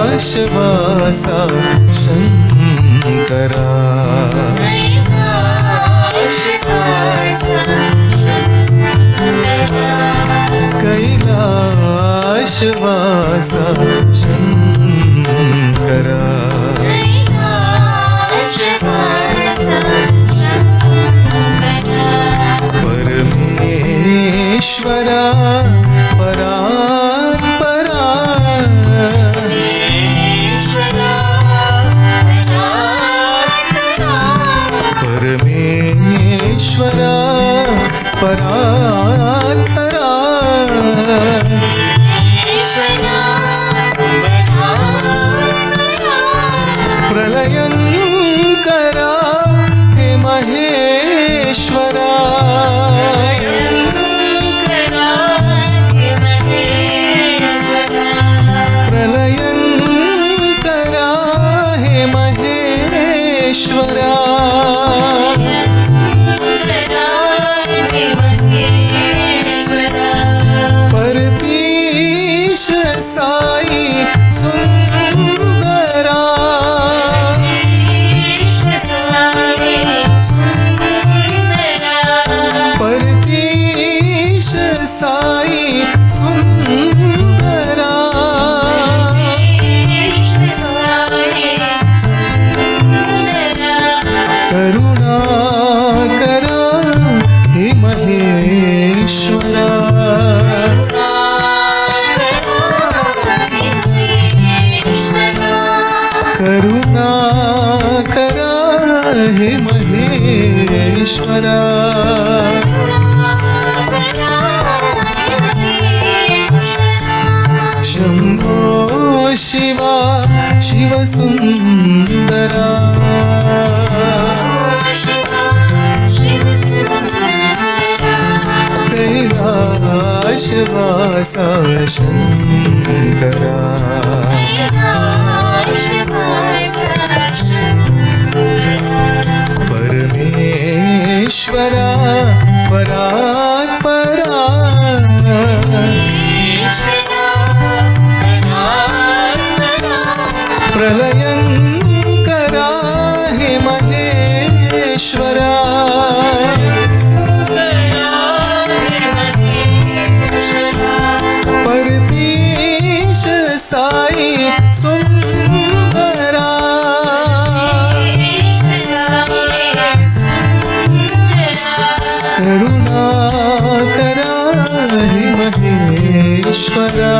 कैलासवासा शंकरा कैलासवासा शंकरा परमेश्वरा परात्परा परमेश्वरा परात्परा प्रलयंकरा हे महेश्वरा प्रलयंकरा हे महेश्वरा परतीश साई सुंदरा परतीश साई सुंदरा करुणा करा हे महेश्वरा करुणा करा हे महेश्वरा शंभो शिवा शिव सुंदरा कैलासवासा शंकरा परमेश्वरा परात्परा प्रलयंकरा हे महेश्वरा परतीश साई सुंदरा करुणा करा हे महेश्वरा